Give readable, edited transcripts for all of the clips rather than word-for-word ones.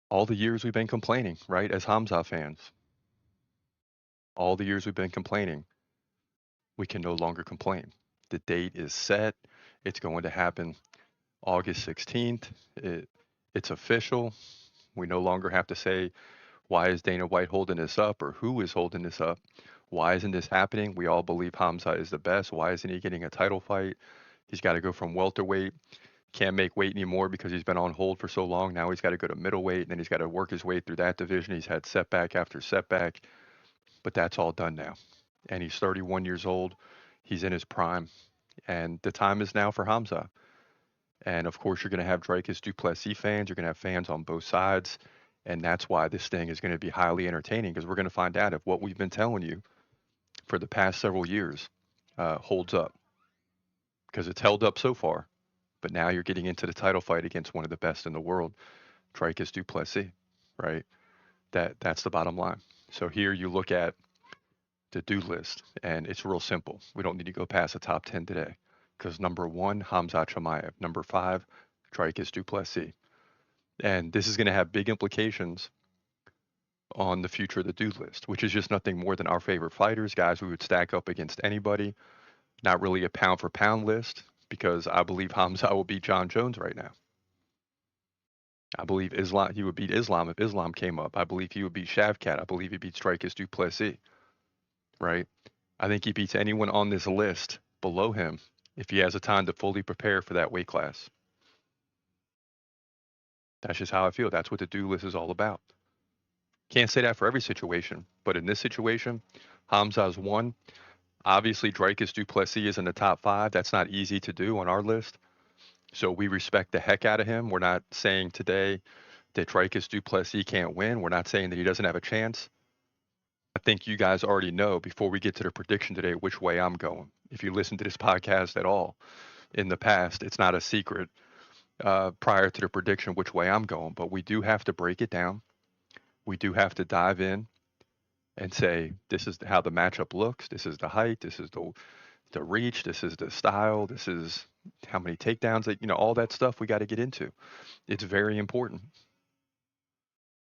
All the years we've been complaining, right, as Hamza fans, all the years we've been complaining, we can no longer complain. The date is set. It's going to happen August 16th. It's official. We no longer have to say, why is Dana White holding this up or who is holding this up? Why isn't this happening? We all believe Hamza is the best. Why isn't he getting a title fight? He's got to go from welterweight. Can't make weight anymore because he's been on hold for so long. Now he's got to go to middleweight, and then he's got to work his way through that division. He's had setback after setback, but that's all done now. And he's 31 years old. He's in his prime, and the time is now for Hamza. And of course, you're going to have Dricus Du Plessis fans. You're going to have fans on both sides. And that's why this thing is going to be highly entertaining because we're going to find out if what we've been telling you for the past several years holds up. Because it's held up so far. But now you're getting into the title fight against one of the best in the world, Dricus Du Plessis, right? That's the bottom line. So here you look at the do list, and it's real simple. We don't need to go past the top 10 today because number one, Khamzat Chimaev. Number five, Dricus Du Plessis. And this is going to have big implications on the future of the dude list, which is just nothing more than our favorite fighters, guys we would stack up against anybody. Not really a pound for pound list because I believe Hamza will beat John Jones right now. I believe Islam he would beat Islam if Islam came up. I believe he would beat Shavkat. I believe he beats Dricus Du Plessis, right? I think he beats anyone on this list below him if he has a time to fully prepare for that weight class. That's just how I feel. That's what the do list is all about. Can't say that for every situation, but in this situation, Hamza's one. Obviously, Dricus Du Plessis is in the top five. That's not easy to do on our list. So we respect the heck out of him. We're not saying today that Dricus Du Plessis can't win. We're not saying that he doesn't have a chance. I think you guys already know before we get to the prediction today which way I'm going. If you listen to this podcast at all in the past, it's not a secret prior to the prediction which way I'm going. But we do have to break it down. We do have to dive in and say this is how the matchup looks. This is the height. This is the reach. This is the style. This is how many takedowns that all that stuff we got to get into. It's very important.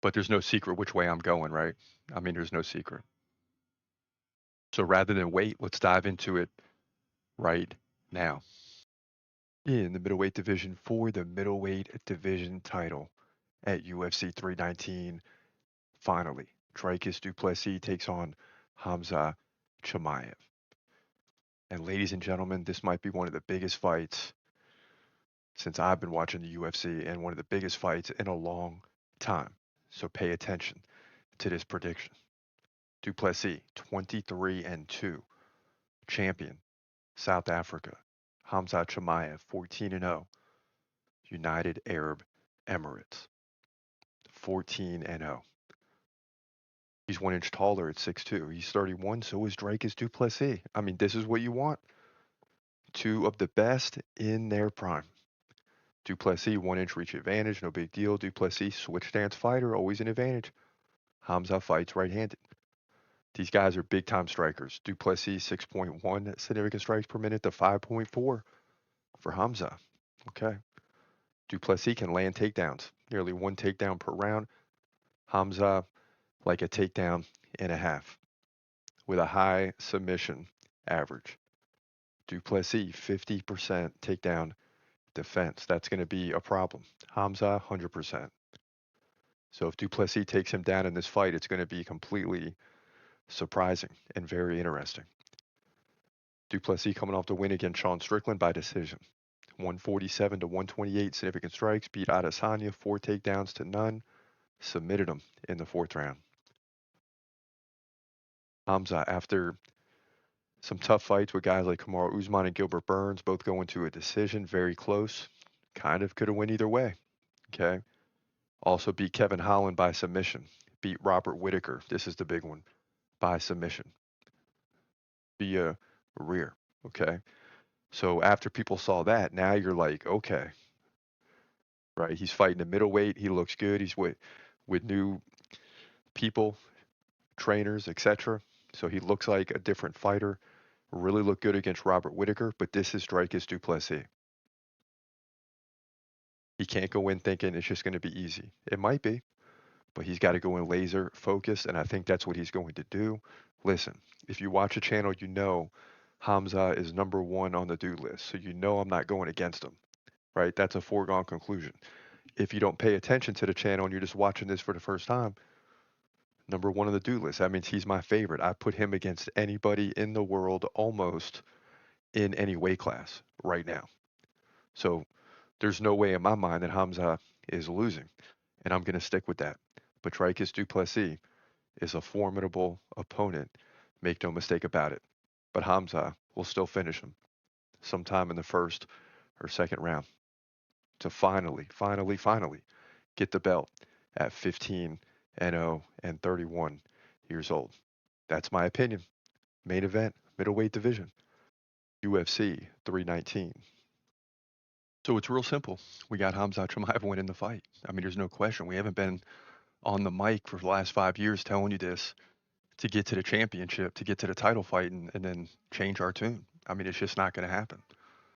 But there's no secret which way I'm going, right? I mean, there's no secret. So rather than wait, let's dive into it right now. In the middleweight division for the middleweight division title at UFC 319, finally, Dricus Du Plessis takes on Khamzat Chimaev. And ladies and gentlemen, this might be one of the biggest fights since I've been watching the UFC and one of the biggest fights in a long time. So pay attention to this prediction. Du Plessis, 23 and 2, champion, South Africa. Khamzat Chimaev, 14 and 0, United Arab Emirates, 14 and 0. He's 1 inch taller at 6'2". He's 31, so is Dricus Du Plessis. I mean, this is what you want. Two of the best in their prime. Du Plessis, 1 inch reach advantage, no big deal. Du Plessis, switch stance fighter, always an advantage. Hamza fights right-handed. These guys are big-time strikers. Du Plessis, 6.1 significant strikes per minute to 5.4 for Hamza. Okay. Du Plessis can land takedowns, nearly one takedown per round. Hamza, like a takedown and a half, with a high submission average. Du Plessis, 50% takedown defense. That's going to be a problem. Hamza, 100%. So if Du Plessis takes him down in this fight, it's going to be completely surprising and very interesting. Du Plessis coming off the win against Sean Strickland by decision. 147 to 128 significant strikes, beat Adesanya 4 takedowns to none, submitted him in the 4th round. Hamza, after some tough fights with guys like Kamaru Usman and Gilbert Burns, both going to a decision, very close, kind of could have went either way. Okay. Also beat Kevin Holland by submission. Beat Robert Whittaker. This is the big one. By submission. Via rear. Okay. So after people saw that, now you're like, okay. Right. He's fighting the middleweight. He looks good. He's with new people, trainers, etc. So he looks like a different fighter. Really looked good against Robert Whittaker, but this is Dricus Du Plessis. He can't go in thinking it's just going to be easy. It might be. but he's got to go in laser focused, and I think that's what he's going to do. Listen, if you watch the channel, you know Hamza is number one on the do list, so you know I'm not going against him, right? That's a foregone conclusion. If you don't pay attention to the channel and you're just watching this for the first time, number one on the do list. That means he's my favorite. I put him against anybody in the world almost in any weight class right now. So there's no way in my mind that Hamza is losing, and I'm going to stick with that. But Dricus Du Plessis is a formidable opponent. Make no mistake about it. But Hamza will still finish him sometime in the first or second round to finally get the belt at 15 and 0 and 31 years old. That's my opinion. Main event, middleweight division, UFC 319. So it's real simple. We got Khamzat Chimaev winning the fight. I mean, there's no question. We haven't been on the mic for the last 5 years telling you this to get to the championship, to get to the title fight, and then change our tune. I mean, it's just not going to happen.